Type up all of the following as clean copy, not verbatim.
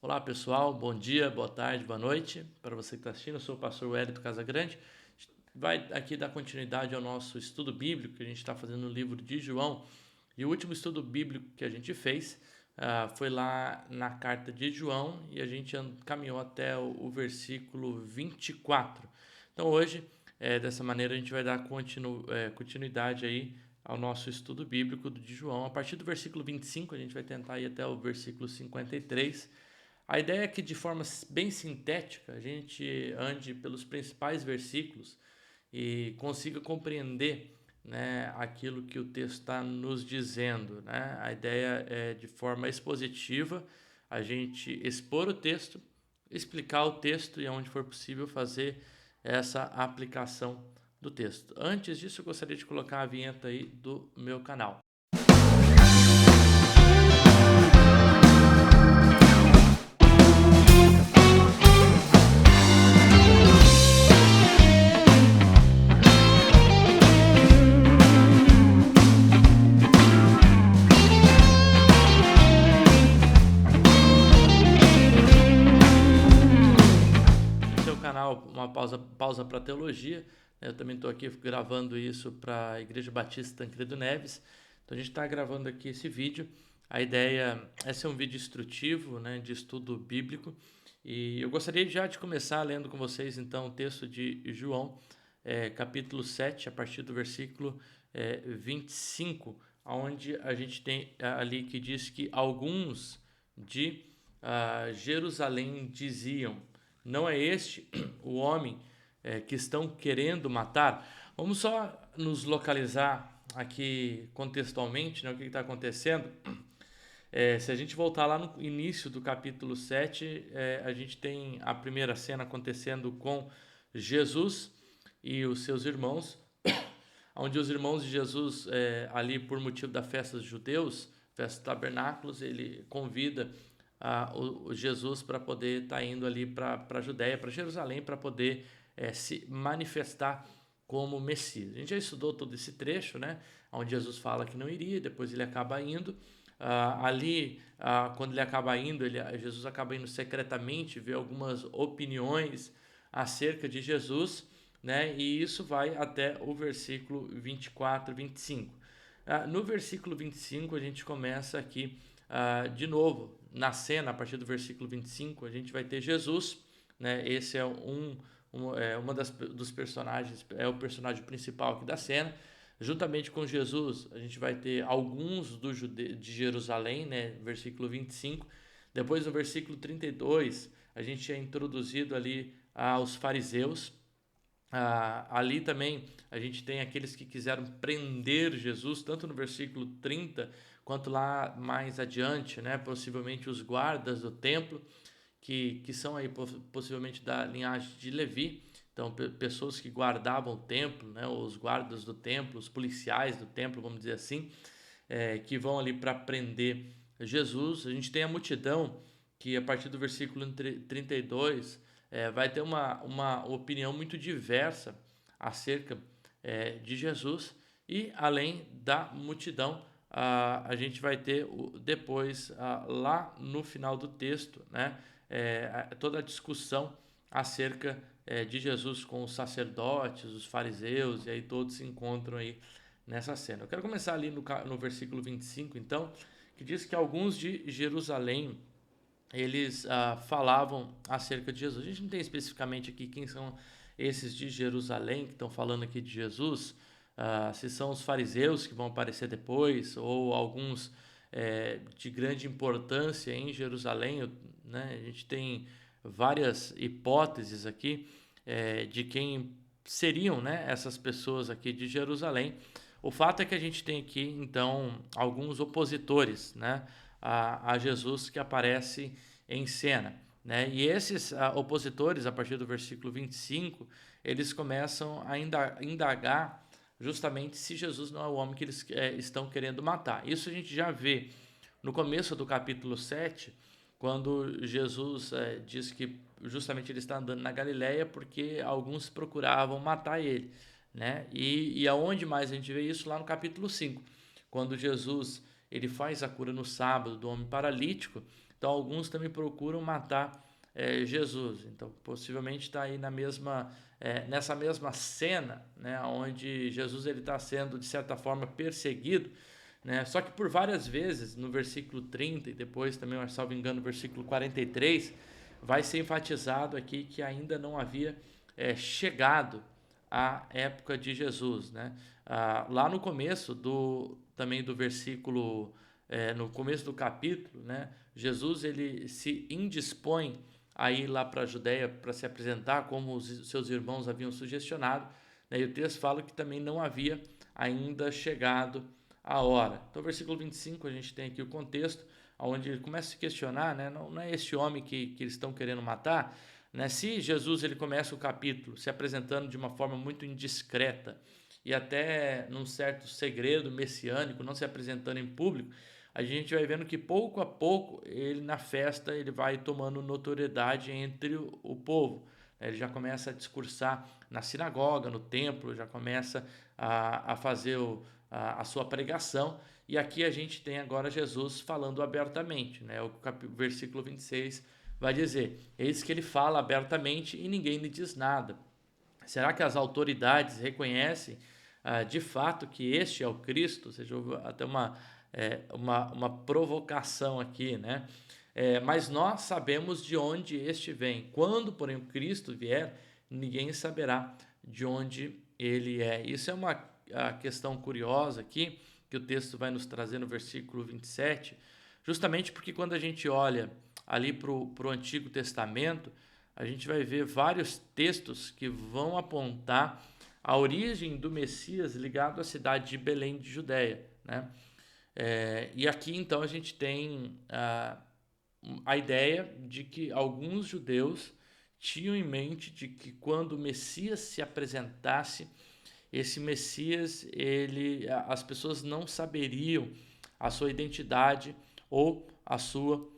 Olá pessoal, bom dia, boa tarde, boa noite. Para você que está assistindo, eu sou o pastor Wellington Casagrande. Vai aqui dar continuidade ao nosso estudo bíblico que a gente está fazendo no livro de João. E o último estudo bíblico que a gente fez foi lá na carta de João e a gente caminhou até o versículo 24. Então hoje, dessa maneira, a gente vai dar continuidade aí ao nosso estudo bíblico de João. A partir do versículo 25, a gente vai tentar ir até o versículo 53. A ideia é que, de forma bem sintética, a gente ande pelos principais versículos e consiga compreender, né, aquilo que o texto está nos dizendo, né? A ideia é, de forma expositiva, a gente expor o texto, explicar o texto e, onde for possível, fazer essa aplicação do texto. Antes disso, eu gostaria de colocar a vinheta aí do meu canal. Canal Uma Pausa para Teologia. Eu também estou aqui gravando isso para a Igreja Batista Tancredo Neves. Então a gente está gravando aqui esse vídeo. A ideia é ser um vídeo instrutivo, né, de estudo bíblico. E eu gostaria já de começar lendo com vocês então o texto de João, capítulo 7, a partir do versículo 25, onde a gente tem ali que diz que alguns de Jerusalém diziam: não é este o homem que estão querendo matar? Vamos só nos localizar aqui contextualmente, né, o que está acontecendo. Se a gente voltar lá no início do capítulo 7, a gente tem a primeira cena acontecendo com Jesus e os seus irmãos, onde os irmãos de Jesus, ali por motivo da festa dos judeus, festa dos tabernáculos, ele convida o Jesus para poder estar indo ali para a Judéia, para Jerusalém, para poder se manifestar como Messias. A gente já estudou todo esse trecho, né, onde Jesus fala que não iria, depois ele acaba indo. Quando ele acaba indo, Jesus acaba indo secretamente ver algumas opiniões acerca de Jesus, né, e isso vai até o versículo 24, 25. No versículo 25, a gente começa aqui de novo, na cena, a partir do versículo 25, a gente vai ter Jesus, né? Esse é dos personagens, é o personagem principal aqui da cena. Juntamente com Jesus, a gente vai ter alguns de Jerusalém, né? Versículo 25. Depois, no versículo 32, a gente é introduzido ali aos fariseus. Ali também a gente tem aqueles que quiseram prender Jesus, tanto no versículo 30 quanto lá mais adiante, né? Possivelmente os guardas do templo, que são aí possivelmente da linhagem de Levi. Então, pessoas que guardavam o templo, né? Os guardas do templo, os policiais do templo, vamos dizer assim, que vão ali para prender Jesus. A gente tem a multidão que, a partir do versículo 32, vai ter uma opinião muito diversa acerca de Jesus. E, além da multidão, a gente vai ter depois, lá no final do texto, né, toda a discussão acerca de Jesus com os sacerdotes, os fariseus, e aí todos se encontram aí nessa cena. Eu quero começar ali no versículo 25, então, que diz que alguns de Jerusalém, eles falavam acerca de Jesus. A gente não tem especificamente aqui quem são esses de Jerusalém que estão falando aqui de Jesus, se são os fariseus que vão aparecer depois, ou alguns de grande importância em Jerusalém, né? A gente tem várias hipóteses aqui de quem seriam, né, essas pessoas aqui de Jerusalém. O fato é que a gente tem aqui, então, alguns opositores, né, a Jesus que aparece em cena, né? E esses opositores, a partir do versículo 25, eles começam a indagar justamente se Jesus não é o homem que eles estão querendo matar. Isso a gente já vê no começo do capítulo 7, quando Jesus diz que justamente ele está andando na Galileia porque alguns procuravam matar ele, né? E aonde mais a gente vê isso? Lá no capítulo 5, quando Jesus ele faz a cura no sábado do homem paralítico, então alguns também procuram matar Jesus. Então possivelmente está aí nessa mesma cena, né, onde Jesus está sendo de certa forma perseguido, né, só que por várias vezes no versículo 30 e depois também, salvo engano, no versículo 43, vai ser enfatizado aqui que ainda não havia chegado a época de Jesus, né? Lá no começo também do versículo, no começo do capítulo, né? Jesus ele se indispõe a ir lá para a Judéia para se apresentar, como os seus irmãos haviam sugestionado, né? E o texto fala que também não havia ainda chegado a hora. Então, versículo 25, a gente tem aqui o contexto, onde ele começa a se questionar, né? Não é esse homem que eles estão querendo matar, né? Se Jesus ele começa o capítulo se apresentando de uma forma muito indiscreta e até num certo segredo messiânico, não se apresentando em público, a gente vai vendo que pouco a pouco ele na festa ele vai tomando notoriedade entre o povo. Ele já começa a discursar na sinagoga, no templo, já começa a fazer a sua pregação. E aqui a gente tem agora Jesus falando abertamente, né? O versículo 26 vai dizer: eis que ele fala abertamente e ninguém lhe diz nada. Será que as autoridades reconhecem de fato que este é o Cristo? Ou seja, houve até uma provocação aqui, né? Mas nós sabemos de onde este vem. Quando, porém, o Cristo vier, ninguém saberá de onde ele é. Isso é uma questão curiosa aqui, que o texto vai nos trazer no versículo 27, justamente porque quando a gente olha ali para o Antigo Testamento, a gente vai ver vários textos que vão apontar a origem do Messias ligado à cidade de Belém de Judéia, né? E aqui então a gente tem a ideia de que alguns judeus tinham em mente de que quando o Messias se apresentasse, esse Messias, as pessoas não saberiam a sua identidade ou a sua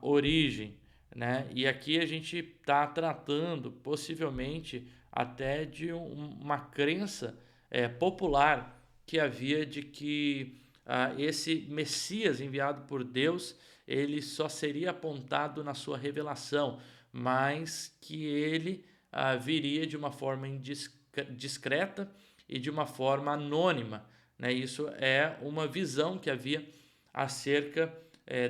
origem, né? E aqui a gente está tratando possivelmente até de uma crença popular que havia de que esse Messias enviado por Deus, ele só seria apontado na sua revelação, mas que ele viria de uma forma discreta e de uma forma anônima, né? Isso é uma visão que havia acerca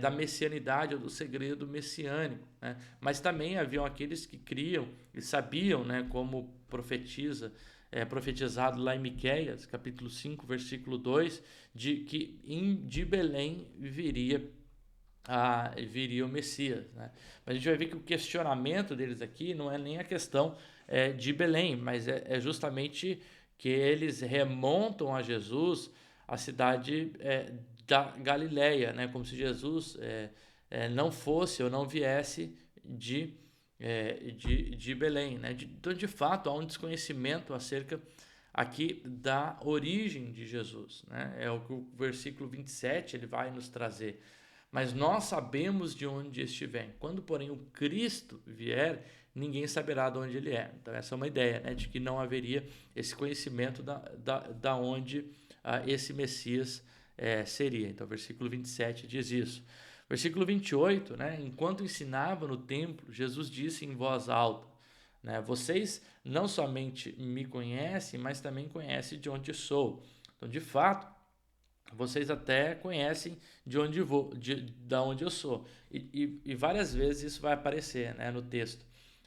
da messianidade ou do segredo messiânico, né? Mas também haviam aqueles que criam e sabiam, né, como profetizado lá em Miqueias, capítulo 5, versículo 2, de que de Belém viria o Messias, né? Mas a gente vai ver que o questionamento deles aqui não é nem a questão de Belém, mas é justamente que eles remontam a Jesus a cidade da Galileia, né? Como se Jesus não fosse ou não viesse de Belém, né? Então, de fato, há um desconhecimento acerca aqui da origem de Jesus, né? É o que o versículo 27 ele vai nos trazer. Mas nós sabemos de onde este vem. Quando, porém, o Cristo vier, ninguém saberá de onde ele é. Então, essa é uma ideia, né, de que não haveria esse conhecimento da onde esse Messias seria. Então, o versículo 27 diz isso. Versículo 28, né, enquanto ensinava no templo, Jesus disse em voz alta, né, vocês não somente me conhecem, mas também conhecem de onde sou. Então, de fato, vocês até conhecem de onde vou, da onde eu sou. E várias vezes isso vai aparecer, né, no texto.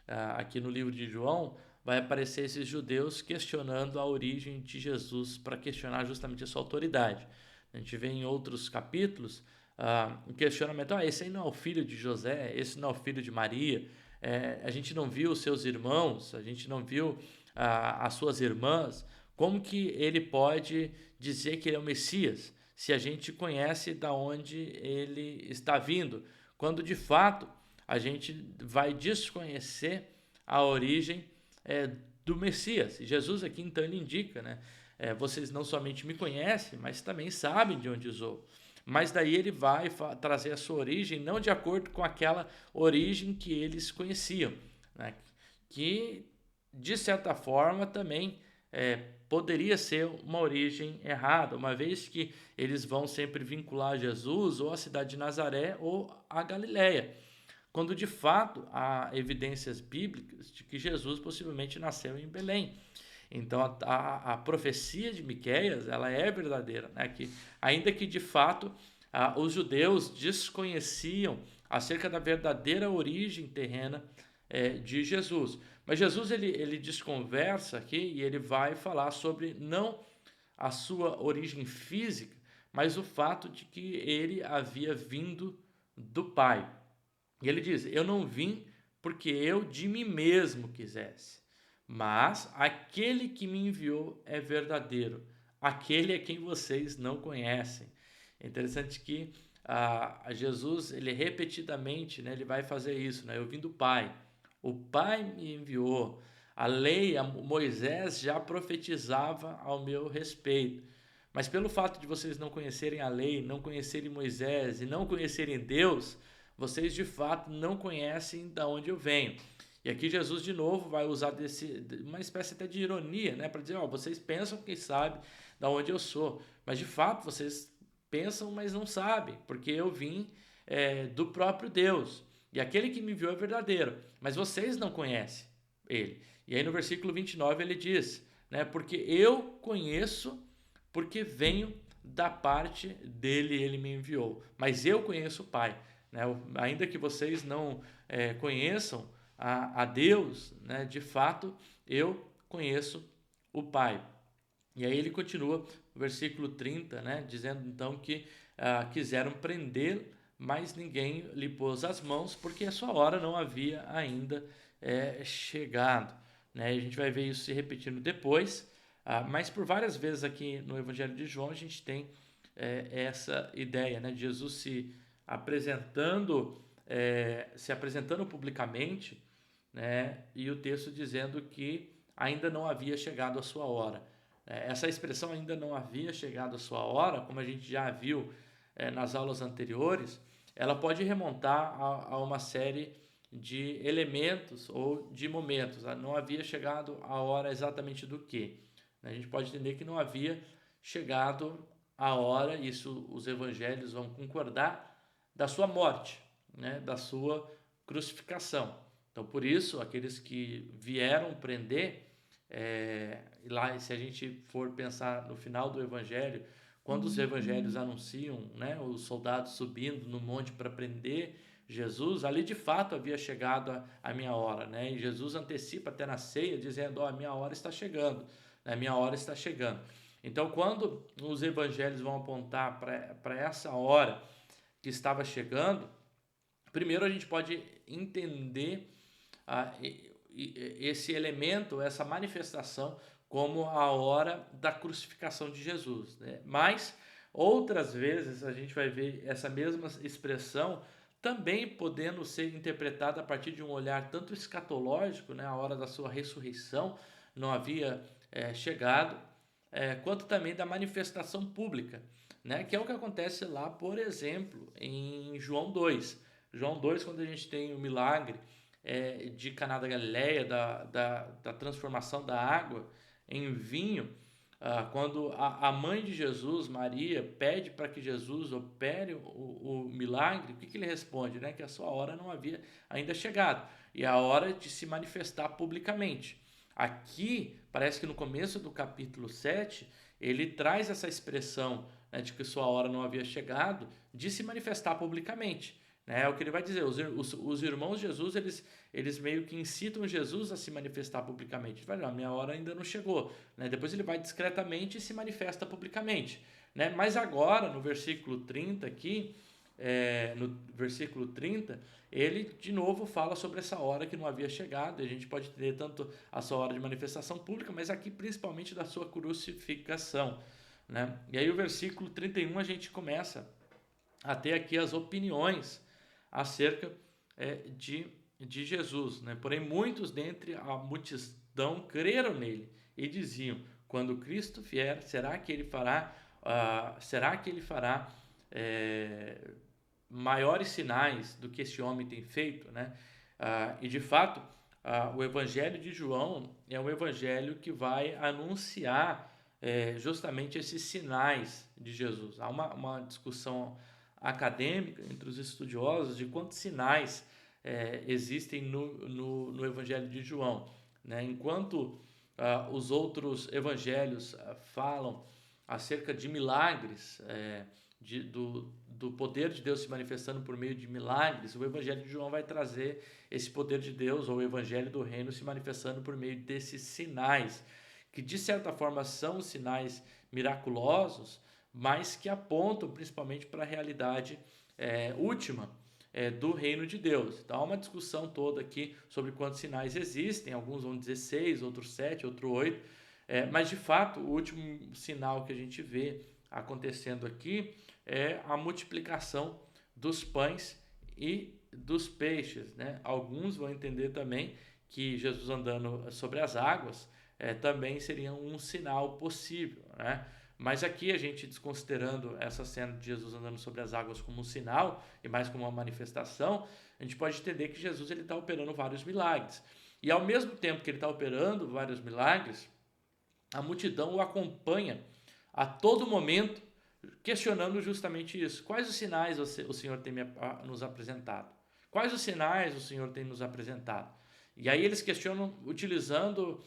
Aqui no livro de João, vai aparecer esses judeus questionando a origem de Jesus para questionar justamente a sua autoridade. A gente vê em outros capítulos um questionamento: esse aí não é o filho de José, esse não é o filho de Maria, a gente não viu os seus irmãos, a gente não viu as suas irmãs, como que ele pode dizer que ele é o Messias, se a gente conhece da onde ele está vindo, quando de fato a gente vai desconhecer a origem do Messias? E Jesus aqui então ele indica, né? Vocês não somente me conhecem, mas também sabem de onde eu sou. Mas daí ele vai trazer a sua origem não de acordo com aquela origem que eles conheciam, né? Que de certa forma também poderia ser uma origem errada, uma vez que eles vão sempre vincular Jesus ou a cidade de Nazaré ou a Galiléia, quando de fato há evidências bíblicas de que Jesus possivelmente nasceu em Belém. Então a profecia de Miqueias, ela é verdadeira, né? Que ainda que de fato os judeus desconheciam acerca da verdadeira origem terrena de Jesus. Mas Jesus ele desconversa aqui e ele vai falar sobre não a sua origem física, mas o fato de que ele havia vindo do Pai. E ele diz: Eu não vim porque eu de mim mesmo quisesse, mas aquele que me enviou é verdadeiro, aquele é quem vocês não conhecem. É interessante que Jesus, ele repetidamente, né, ele vai fazer isso, né? Eu vim do Pai, o Pai me enviou. A lei, Moisés já profetizava ao meu respeito. Mas pelo fato de vocês não conhecerem a lei, não conhecerem Moisés e não conhecerem Deus, vocês de fato não conhecem da onde eu venho. E aqui Jesus de novo vai usar uma espécie até de ironia, né, para dizer, ó, vocês pensam que sabem da onde eu sou, mas de fato vocês pensam, mas não sabem, porque eu vim do próprio Deus. E aquele que me enviou é verdadeiro, mas vocês não conhecem ele. E aí no versículo 29 ele diz, né, porque eu conheço, porque venho da parte dele, ele me enviou. Mas eu conheço o Pai. Né? Ainda que vocês não conheçam a Deus, né? De fato, eu conheço o Pai. E aí ele continua, no versículo 30, né? Dizendo então que quiseram prendê-lo, mas ninguém lhe pôs as mãos, porque a sua hora não havia ainda chegado. Né? E a gente vai ver isso se repetindo depois, mas por várias vezes aqui no Evangelho de João a gente tem essa ideia, né? De Jesus se apresentando publicamente, né? E o texto dizendo que ainda não havia chegado a sua hora. Essa expressão ainda não havia chegado a sua hora, como a gente já viu nas aulas anteriores, ela pode remontar a uma série de elementos ou de momentos. Não havia chegado a hora exatamente do quê? A gente pode entender que não havia chegado a hora, isso os evangelhos vão concordar, da sua morte, né? Da sua crucificação. Então, por isso, aqueles que vieram prender, lá, se a gente for pensar no final do evangelho, quando os evangelhos anunciam, né, os soldados subindo no monte para prender Jesus, ali de fato havia chegado a minha hora, né? E Jesus antecipa até na ceia, dizendo: a minha hora está chegando, a minha hora está chegando. Então, quando os evangelhos vão apontar para essa hora que estava chegando, primeiro a gente pode entender esse elemento, essa manifestação, como a hora da crucificação de Jesus. Né? Mas outras vezes a gente vai ver essa mesma expressão também podendo ser interpretada a partir de um olhar tanto escatológico, né? A hora da sua ressurreição não havia chegado, quanto também da manifestação pública, né? Que é o que acontece lá, por exemplo, em João 2. João 2, quando a gente tem o milagre de Caná da Galileia, da transformação da água em vinho, quando a mãe de Jesus, Maria, pede para que Jesus opere o milagre, o que ele responde? Né? Que a sua hora não havia ainda chegado, e a hora de se manifestar publicamente. Aqui, parece que no começo do capítulo 7, ele traz essa expressão, né, de que sua hora não havia chegado, de se manifestar publicamente. Né? É o que ele vai dizer. Os irmãos de Jesus, eles meio que incitam Jesus a se manifestar publicamente. Ele vai dizer: a minha hora ainda não chegou. Né? Depois ele vai discretamente e se manifesta publicamente. Né? Mas agora, no versículo 30 aqui, no versículo 30, ele de novo fala sobre essa hora que não havia chegado. E a gente pode ter tanto a sua hora de manifestação pública, mas aqui principalmente da sua crucificação. Né? E aí o versículo 31 a gente começa a ter aqui as opiniões acerca de Jesus. Né? Porém, muitos dentre a multidão creram nele e diziam: quando Cristo vier, será que ele fará maiores sinais do que esse homem tem feito? Né? E de fato, o Evangelho de João é um evangelho que vai anunciar justamente esses sinais de Jesus. Há uma discussão acadêmica entre os estudiosos de quantos sinais existem no Evangelho de João, né? Enquanto os outros evangelhos falam acerca de milagres, do poder de Deus se manifestando por meio de milagres, o Evangelho de João vai trazer esse poder de Deus, ou o Evangelho do Reino, se manifestando por meio desses sinais, que de certa forma são sinais miraculosos, mas que apontam principalmente para a realidade última do reino de Deus. Então há uma discussão toda aqui sobre quantos sinais existem, alguns vão dizer 6, outros 7, outros 8, mas de fato o último sinal que a gente vê acontecendo aqui é a multiplicação dos pães e dos peixes, né? Alguns vão entender também que Jesus andando sobre as águas também seria um sinal possível, né? Mas aqui a gente desconsiderando essa cena de Jesus andando sobre as águas como um sinal e mais como uma manifestação, a gente pode entender que Jesus ele está operando vários milagres. E ao mesmo tempo que ele está operando vários milagres, a multidão o acompanha a todo momento, questionando justamente isso. Quais os sinais o Senhor tem nos apresentado? Quais os sinais o Senhor tem nos apresentado? E aí eles questionam utilizando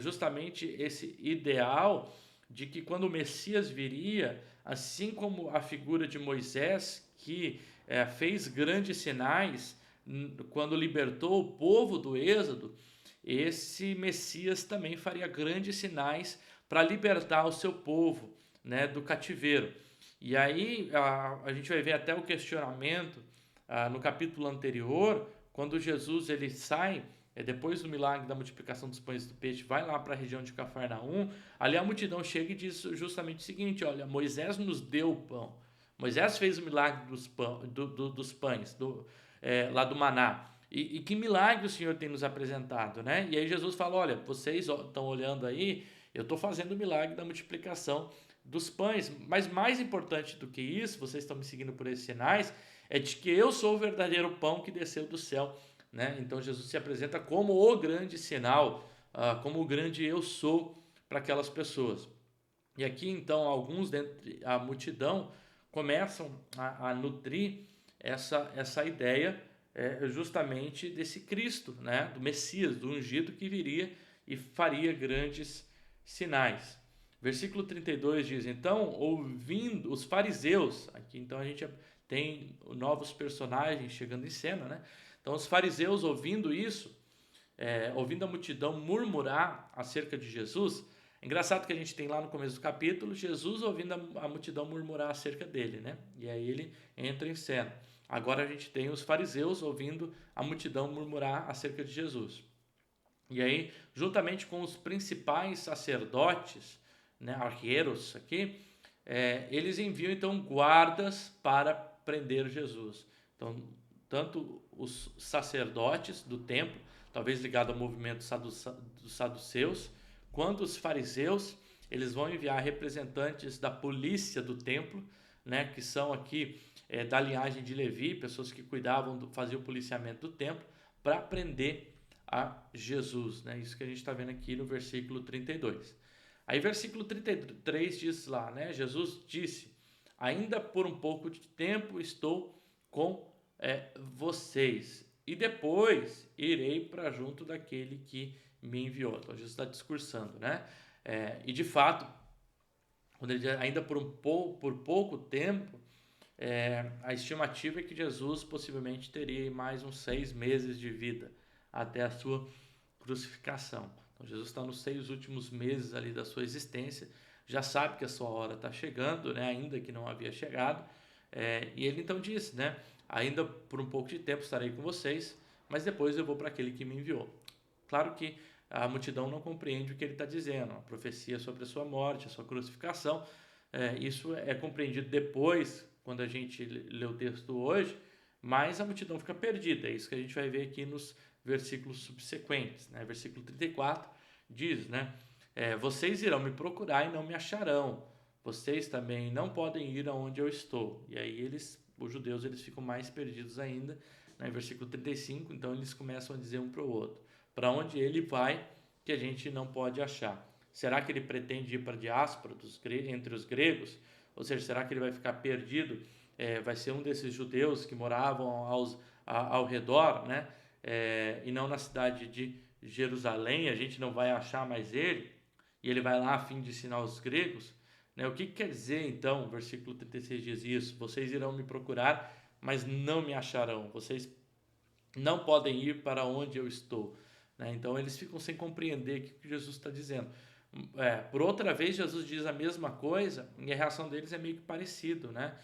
justamente esse ideal de que quando o Messias viria, assim como a figura de Moisés, que fez grandes sinais quando libertou o povo do Êxodo, esse Messias também faria grandes sinais para libertar o seu povo, né, do cativeiro. E aí a gente vai ver até o questionamento no capítulo anterior, quando Jesus ele sai, depois do milagre da multiplicação dos pães e do peixe, vai lá para a região de Cafarnaum, ali a multidão chega e diz justamente o seguinte: olha, Moisés nos deu o pão, Moisés fez o milagre dos pães, lá do maná. E que milagre o Senhor tem nos apresentado, né? E aí Jesus fala: olha, vocês estão olhando aí, eu estou fazendo o milagre da multiplicação dos pães, mas mais importante do que isso, vocês estão me seguindo por esses sinais, é de que eu sou o verdadeiro pão que desceu do céu, né? Então Jesus se apresenta como o grande sinal, como o grande eu sou para aquelas pessoas. E aqui então alguns dentre a multidão começam a nutrir essa ideia justamente desse Cristo, né? Do Messias, do ungido que viria e faria grandes sinais. Versículo 32 diz: então, ouvindo os fariseus, aqui então a gente tem novos personagens chegando em cena, né? Então os fariseus ouvindo isso, ouvindo a multidão murmurar acerca de Jesus, é engraçado que a gente tem lá no começo do capítulo Jesus ouvindo a multidão murmurar acerca dele, né? E aí ele entra em cena. Agora a gente tem os fariseus ouvindo a multidão murmurar acerca de Jesus. E aí, juntamente com os principais sacerdotes, né, arqueiros aqui, eles enviam então guardas para prender Jesus. Então, tanto os sacerdotes do templo, talvez ligado ao movimento dos saduceus, quanto os fariseus, eles vão enviar representantes da polícia do templo, né, que são aqui da linhagem de Levi, pessoas que cuidavam, faziam o policiamento do templo, para prender a Jesus, né? Isso que a gente está vendo aqui no versículo 32. Aí versículo 33 diz lá, né? Jesus disse: ainda por um pouco de tempo estou com vocês, e depois irei para junto daquele que me enviou. Então Jesus está discursando, né? E de fato, quando ele diz ainda por pouco tempo, a estimativa é que Jesus possivelmente teria mais uns 6 meses de vida até a sua crucificação. Então Jesus está nos 6 últimos meses ali da sua existência, já sabe que a sua hora está chegando, né? Ainda que não havia chegado, e ele então diz, né? Ainda por um pouco de tempo estarei com vocês, mas depois eu vou para aquele que me enviou. Claro que a multidão não compreende o que ele está dizendo, a profecia sobre a sua morte, a sua crucificação, isso é compreendido depois, quando a gente lê o texto hoje, mas a multidão fica perdida. É isso que a gente vai ver aqui nos versículos subsequentes, né? Versículo 34 diz, né? Vocês irão me procurar e não me acharão. Vocês também não podem ir aonde eu estou. E aí os judeus, eles ficam mais perdidos ainda, né? Versículo 35, então eles começam a dizer um para o outro: para onde ele vai que a gente não pode achar. Será que ele pretende ir para a diáspora entre os gregos? Ou seja, será que ele vai ficar perdido? Vai ser um desses judeus que moravam ao redor, né? E não na cidade de Jerusalém, a gente não vai achar mais ele, e ele vai lá a fim de ensinar os gregos, né? O que quer dizer então? O versículo 36 diz isso: vocês irão me procurar, mas não me acharão, vocês não podem ir para onde eu estou, né? Então eles ficam sem compreender o que Jesus está dizendo. Por outra vez, Jesus diz a mesma coisa e a reação deles é meio que parecido, né?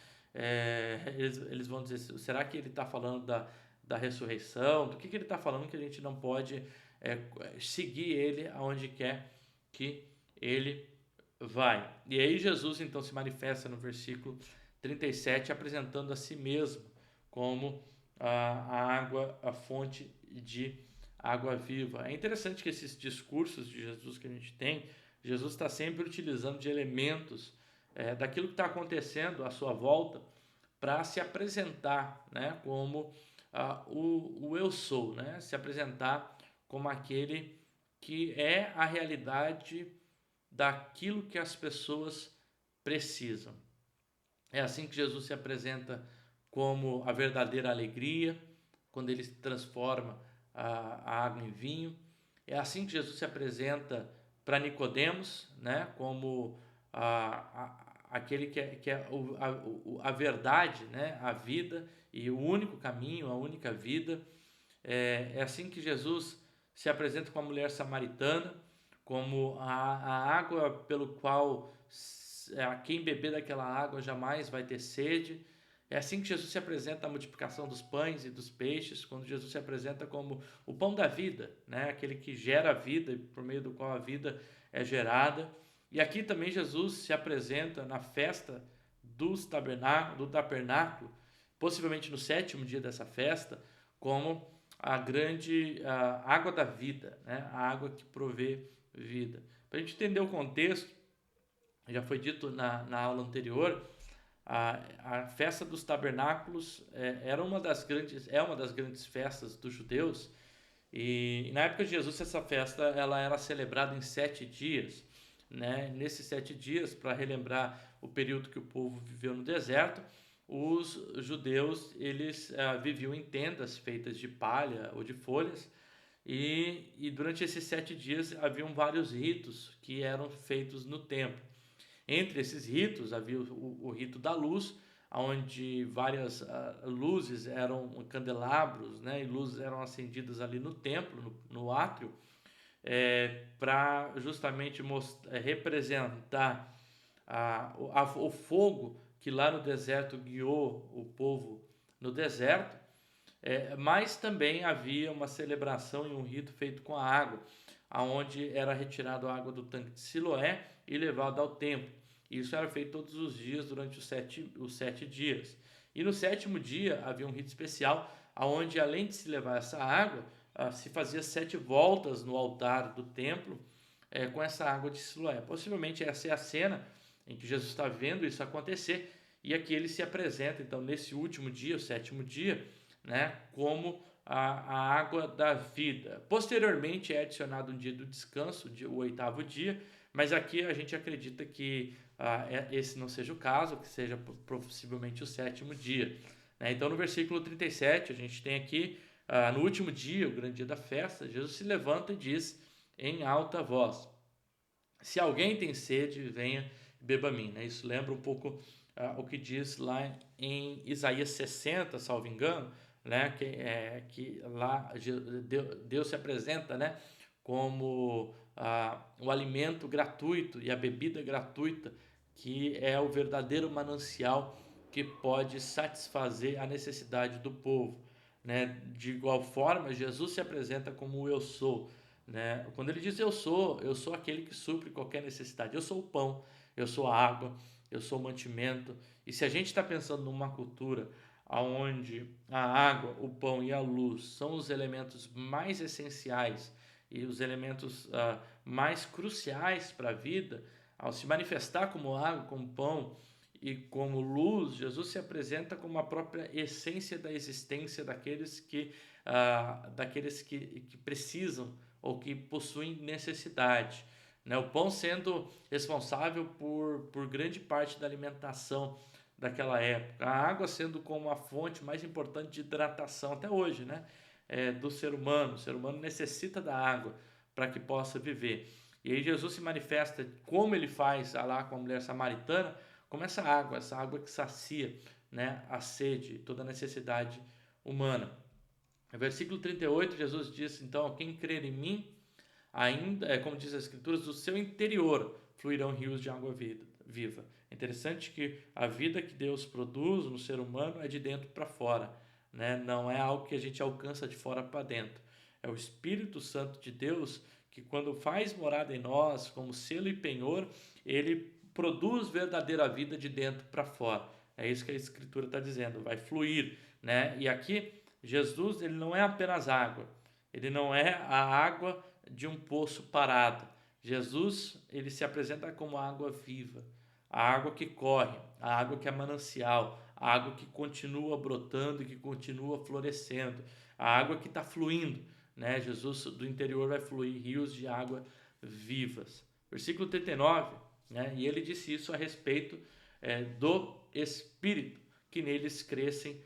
Eles vão dizer: será que ele está falando da ressurreição? Do que ele está falando que a gente não pode seguir ele aonde quer que ele vai? E aí Jesus então se manifesta no versículo 37, apresentando a si mesmo como a água, a fonte de água viva. É interessante que esses discursos de Jesus que a gente tem, Jesus está sempre utilizando de elementos daquilo que está acontecendo à sua volta para se apresentar, né, como o eu sou, né, se apresentar como aquele que é a realidade daquilo que as pessoas precisam. É assim que Jesus se apresenta como a verdadeira alegria, quando ele transforma a água em vinho. É assim que Jesus se apresenta para Nicodemos, né, como aquele que é a verdade, né, a vida e o único caminho, a única vida. É assim que Jesus se apresenta com a mulher samaritana, como a água pelo qual quem beber daquela água jamais vai ter sede. É assim que Jesus se apresenta a multiplicação dos pães e dos peixes, quando Jesus se apresenta como o pão da vida, né? Aquele que gera a vida e por meio do qual a vida é gerada. E aqui também Jesus se apresenta na festa do tabernáculo, possivelmente no 7º dia dessa festa, como a água da vida, né? A água que provê vida. Para a gente entender o contexto, já foi dito na aula anterior, a festa dos tabernáculos é uma das grandes festas dos judeus, e na época de Jesus essa festa ela era celebrada em 7 dias, né? Nesses 7 dias, para relembrar o período que o povo viveu no deserto, os judeus eles viviam em tendas feitas de palha ou de folhas, e durante esses 7 dias haviam vários ritos que eram feitos no templo. Entre esses ritos havia o rito da luz, onde várias luzes eram candelabros, né, e luzes eram acendidas ali no templo, no átrio, para justamente representar o fogo que lá no deserto guiou o povo no deserto. Mas também havia uma celebração e um rito feito com a água, aonde era retirada a água do tanque de Siloé e levada ao templo. Isso era feito todos os dias durante os 7 dias. E no 7º dia havia um rito especial, aonde além de se levar essa água, se fazia 7 voltas no altar do templo com essa água de Siloé. Possivelmente essa é a cena em que Jesus está vendo isso acontecer, e aqui ele se apresenta então nesse último dia, o 7º dia, né, como a água da vida. Posteriormente é adicionado um dia do descanso, o 8º dia, mas aqui a gente acredita que esse não seja o caso, que seja possivelmente o 7º dia, né? Então no versículo 37 a gente tem aqui, no último dia, o grande dia da festa, Jesus se levanta e diz em alta voz: se alguém tem sede, venha e beba a mim, né? Isso lembra um pouco o que diz lá em Isaías 60, salvo engano, né? Que lá Deus se apresenta, né, como o alimento gratuito e a bebida gratuita, que é o verdadeiro manancial que pode satisfazer a necessidade do povo, né? De igual forma, Jesus se apresenta como o eu sou, né? Quando ele diz eu sou aquele que supre qualquer necessidade. Eu sou o pão, eu sou a água, eu sou o mantimento. E se a gente está pensando numa cultura onde a água, o pão e a luz são os elementos mais essenciais e os elementos mais cruciais para a vida, ao se manifestar como água, como pão e como luz, Jesus se apresenta como a própria essência da existência daqueles que precisam ou que possuem necessidade. Né? O pão sendo responsável por grande parte da alimentação daquela época, a água sendo como a fonte mais importante de hidratação até hoje, né? Do ser humano. O ser humano necessita da água para que possa viver. E aí Jesus se manifesta como ele faz lá com a mulher samaritana, como essa água que sacia, né, a sede, toda a necessidade humana. No versículo 38, Jesus diz, então, quem crer em mim, ainda, como diz as escrituras, do seu interior fluirão rios de água viva. É interessante que a vida que Deus produz no ser humano é de dentro para fora, né? Não é algo que a gente alcança de fora para dentro. É o Espírito Santo de Deus que, quando faz morada em nós, como selo e penhor, ele produz verdadeira vida de dentro para fora. É isso que a Escritura está dizendo, vai fluir, né? E aqui, Jesus, ele não é apenas água, ele não é a água de um poço parado. Jesus, ele se apresenta como a água viva, a água que corre, a água que é manancial, a água que continua brotando e que continua florescendo, a água que está fluindo, né? Jesus, do interior vai fluir rios de água vivas. Versículo 39, né? E ele disse isso a respeito do Espírito que neles crescem,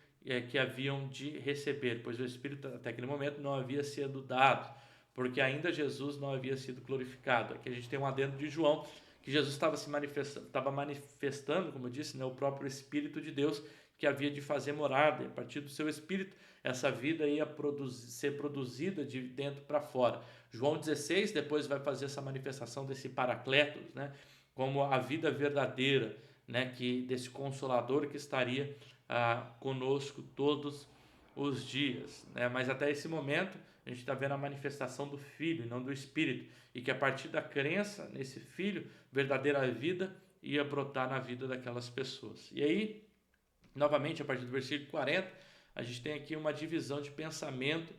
que haviam de receber, pois o Espírito até aquele momento não havia sido dado, porque ainda Jesus não havia sido glorificado. Aqui a gente tem um adendo de João, que Jesus estava manifestando, como eu disse, né, o próprio Espírito de Deus, que havia de fazer morada, e a partir do seu Espírito, essa vida ia ser produzida de dentro para fora. João 16 depois vai fazer essa manifestação desse Paracletos, né, como a vida verdadeira, né, desse Consolador que estaria conosco todos os dias. Né? Mas até esse momento, a gente está vendo a manifestação do Filho, não do Espírito, e que a partir da crença nesse Filho, verdadeira vida ia brotar na vida daquelas pessoas. E aí, novamente, a partir do versículo 40, a gente tem aqui uma divisão de pensamento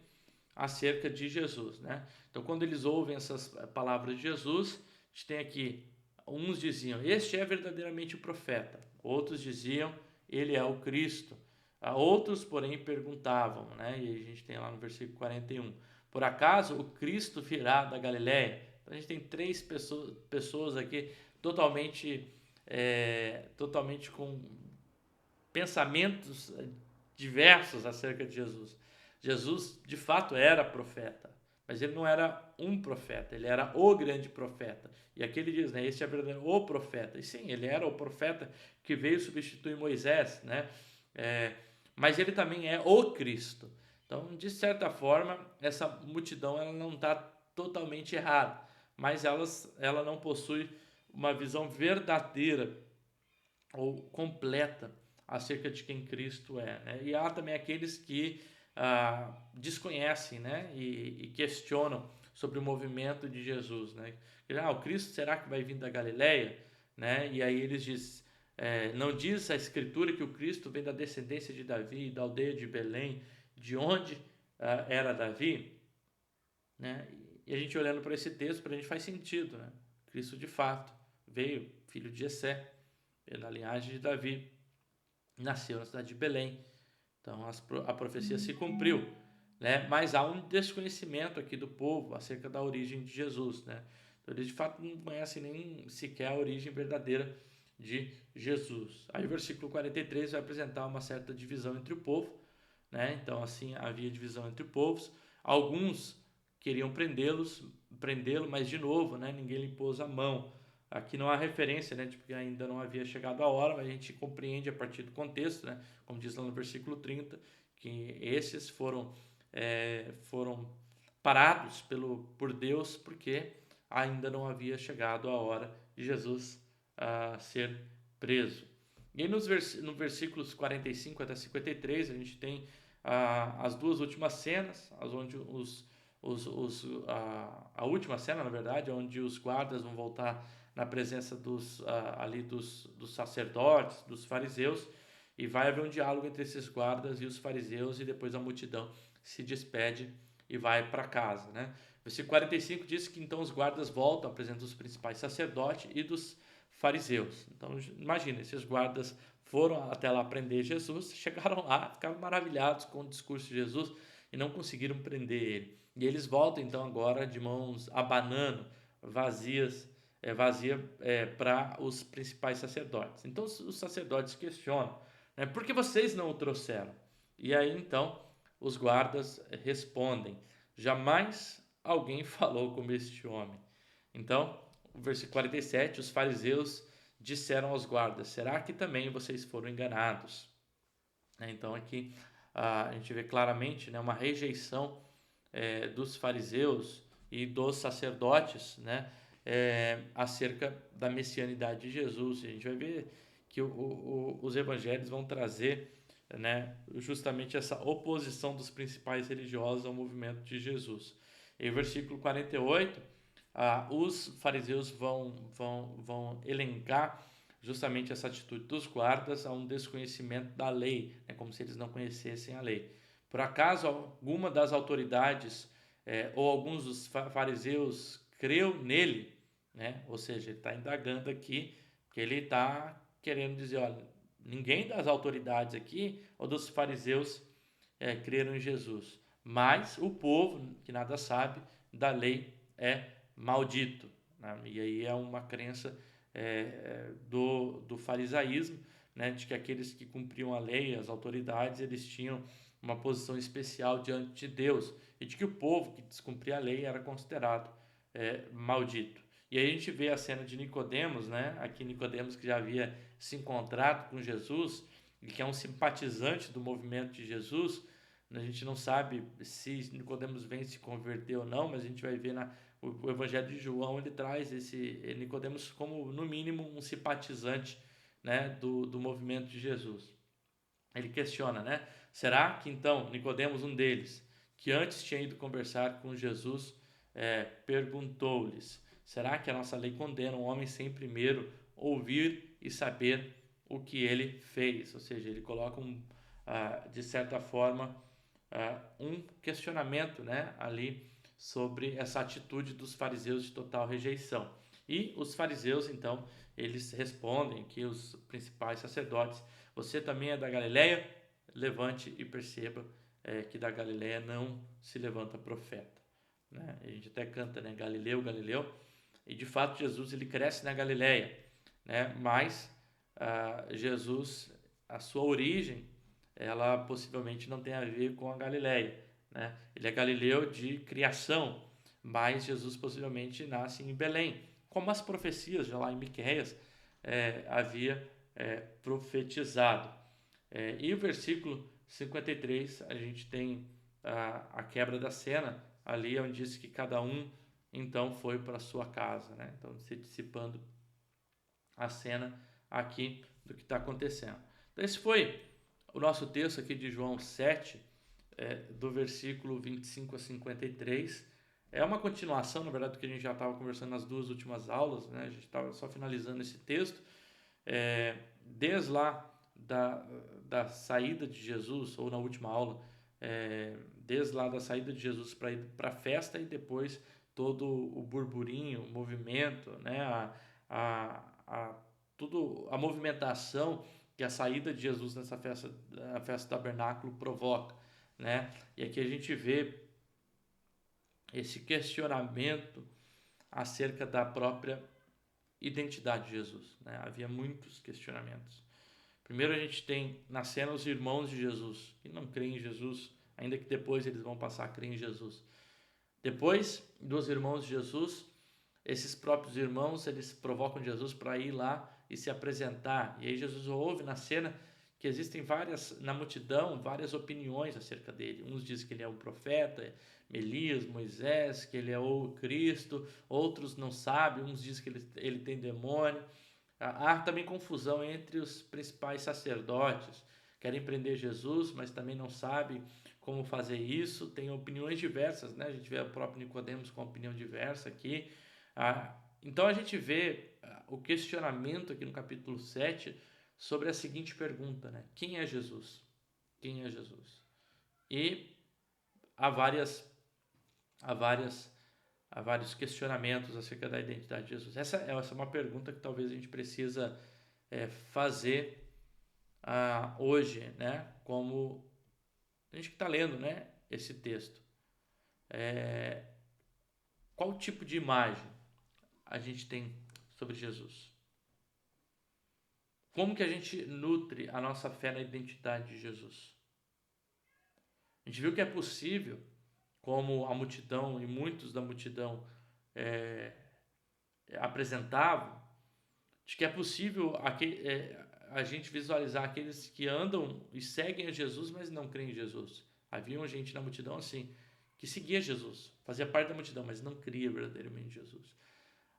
acerca de Jesus. Né? Então, quando eles ouvem essas palavras de Jesus, a gente tem aqui, uns diziam, este é verdadeiramente o profeta. Outros diziam, ele é o Cristo. Outros, porém, perguntavam, né? E a gente tem lá no versículo 41, por acaso o Cristo virá da Galiléia? Então, a gente tem três pessoas aqui totalmente com pensamentos diversos acerca de Jesus. Jesus, de fato, era profeta, mas ele não era um profeta, ele era o grande profeta. E aqui ele diz, né, este é o profeta. E sim, ele era o profeta que veio substituir Moisés, né? Mas ele também é o Cristo. Então, de certa forma, essa multidão ela não está totalmente errada, mas ela não possui uma visão verdadeira ou completa acerca de quem Cristo é. Né? E há também aqueles que desconhecem, né? e questionam sobre o movimento de Jesus. Né? O Cristo será que vai vir da Galileia? Né? E aí eles dizem, não diz a Escritura que o Cristo vem da descendência de Davi, da aldeia de Belém, de onde era Davi? Né? E a gente olhando para esse texto, para a gente faz sentido. Né? Cristo de fato veio, filho de Jessé, da linhagem de Davi, nasceu na cidade de Belém. Então a profecia se cumpriu, né? Mas há um desconhecimento aqui do povo acerca da origem de Jesus, né? Então eles de fato não conhecem nem sequer a origem verdadeira de Jesus. Aí o versículo 43 vai apresentar uma certa divisão entre o povo, né? Então assim havia divisão entre povos. Alguns queriam prendê-lo, mas de novo, né? Ninguém lhe pôs a mão. Aqui não há referência, né, porque ainda não havia chegado a hora, mas a gente compreende a partir do contexto, né, como diz lá no versículo 30, que esses foram parados por Deus, porque ainda não havia chegado a hora de Jesus ser preso. E aí no versículos 45 até 53, a gente tem as duas últimas cenas, onde a última cena, na verdade, onde os guardas vão voltar na presença dos sacerdotes, dos fariseus, e vai haver um diálogo entre esses guardas e os fariseus, e depois a multidão se despede e vai para casa, né? Versículo 45 diz que então os guardas voltam à presença dos principais sacerdotes e dos fariseus. Então, imagina, esses guardas foram até lá prender Jesus, chegaram lá, ficaram maravilhados com o discurso de Jesus e não conseguiram prender ele. E eles voltam então agora de mãos abanando, vazia para os principais sacerdotes. Então os sacerdotes questionam, né, por que vocês não o trouxeram? E aí então os guardas respondem, jamais alguém falou como este homem. Então, o versículo 47, os fariseus disseram aos guardas, será que também vocês foram enganados? Então aqui a gente vê claramente, né, uma rejeição dos fariseus e dos sacerdotes, né, acerca da messianidade de Jesus. A gente vai ver que os evangelhos vão trazer, né, justamente essa oposição dos principais religiosos ao movimento de Jesus. Em versículo 48, os fariseus vão elencar justamente essa atitude dos guardas a um desconhecimento da lei, né, como se eles não conhecessem a lei. Por acaso alguma das autoridades ou alguns dos fariseus creu nele, né? Ou seja, ele está indagando aqui, que ele está querendo dizer, olha, ninguém das autoridades aqui ou dos fariseus creram em Jesus, mas o povo que nada sabe da lei é maldito, né? E aí é uma crença do farisaísmo, né? De que aqueles que cumpriam a lei, as autoridades, eles tinham uma posição especial diante de Deus, e de que o povo que descumpria a lei era considerado maldito. E aí a gente vê a cena de Nicodemos, né? Aqui Nicodemos, que já havia se encontrado com Jesus e que é um simpatizante do movimento de Jesus. A gente não sabe se Nicodemos vem se converter ou não, mas a gente vai ver o Evangelho de João, ele traz esse Nicodemos como, no mínimo, um simpatizante, né, do movimento de Jesus. Ele questiona, né? Será que então Nicodemos, um deles, que antes tinha ido conversar com Jesus, perguntou-lhes: será que a nossa lei condena um homem sem primeiro ouvir e saber o que ele fez? Ou seja, ele coloca de certa forma um questionamento, né, ali sobre essa atitude dos fariseus de total rejeição. E os fariseus, então, eles respondem que os principais sacerdotes, você também é da Galileia? Levante e perceba que da Galileia não se levanta profeta. Né? A gente até canta, né? Galileu, Galileu. E de fato Jesus ele cresce na Galileia, né? Mas Jesus, a sua origem, ela possivelmente não tem a ver com a Galileia, né? Ele é Galileu de criação, mas Jesus possivelmente nasce em Belém, como as profecias já lá em Miqueias havia profetizado. E o versículo 53, a gente tem a quebra da cena, ali onde diz que cada um então foi para a sua casa, né? Então se dissipando a cena aqui do que está acontecendo. Então esse foi o nosso texto aqui de João 7, do versículo 25 a 53. É uma continuação, na verdade, do que a gente já estava conversando nas duas últimas aulas, né? A gente estava só finalizando esse texto. Desde lá da saída de Jesus, ou na última aula, desde lá da saída de Jesus para ir para a festa e depois todo o burburinho, o movimento, né? Tudo a movimentação que a saída de Jesus nessa festa, a festa do tabernáculo provoca, né? E aqui a gente vê esse questionamento acerca da própria identidade de Jesus, né? Havia muitos questionamentos. Primeiro a gente tem na cena os irmãos de Jesus, que não creem em Jesus, ainda que depois eles vão passar a crer em Jesus. Depois dos irmãos de Jesus, esses próprios irmãos, eles provocam Jesus para ir lá e se apresentar. E aí Jesus ouve na cena que existem na multidão, várias opiniões acerca dele. Uns dizem que ele é o profeta, Elias, Moisés, que ele é o Cristo, outros não sabem, uns dizem que ele tem demônio. Há também confusão entre os principais sacerdotes, querem prender Jesus, mas também não sabem como fazer isso, tem opiniões diversas, né? A gente vê o próprio Nicodemos com opinião diversa aqui. Então a gente vê o questionamento aqui no capítulo 7 sobre a seguinte pergunta, né? Quem é Jesus? Quem é Jesus? E há várias há vários questionamentos acerca da identidade de Jesus. Essa é uma pergunta que talvez a gente precisa fazer hoje, né? Como a gente que está lendo, né, esse texto. Qual tipo de imagem a gente tem sobre Jesus? Como que a gente nutre a nossa fé na identidade de Jesus? A gente viu que é possível, como a multidão e muitos da multidão apresentavam, de que é possível a gente visualizar aqueles que andam e seguem a Jesus, mas não creem em Jesus. Havia gente na multidão assim, que seguia Jesus, fazia parte da multidão, mas não cria verdadeiramente em Jesus.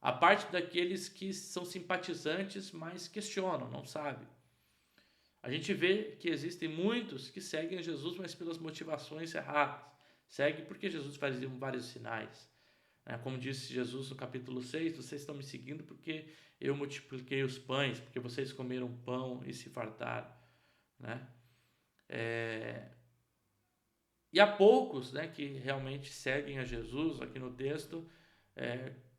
A parte daqueles que são simpatizantes, mas questionam, não sabem. A gente vê que existem muitos que seguem a Jesus, mas pelas motivações erradas. Segue porque Jesus fazia vários sinais. Como disse Jesus no capítulo 6, vocês estão me seguindo porque eu multipliquei os pães, porque vocês comeram pão e se fartaram. Né? E há poucos, né, que realmente seguem a Jesus, aqui no texto,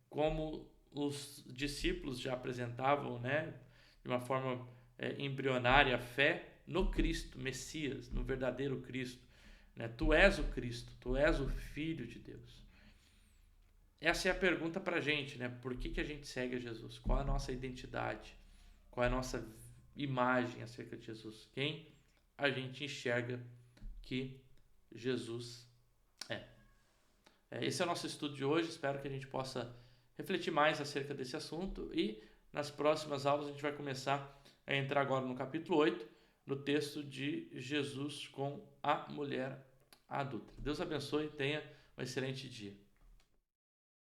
como os discípulos já apresentavam, né, de uma forma embrionária, a fé no Cristo, Messias, no verdadeiro Cristo. Né? Tu és o Cristo, tu és o Filho de Deus. Essa é a pergunta para a gente, né? Por que a gente segue a Jesus? Qual a nossa identidade? Qual é a nossa imagem acerca de Jesus? Quem a gente enxerga que Jesus é? Esse é o nosso estudo de hoje. Espero que a gente possa refletir mais acerca desse assunto e nas próximas aulas a gente vai começar a entrar agora no capítulo 8, no texto de Jesus com a mulher adulta. Deus abençoe e tenha um excelente dia.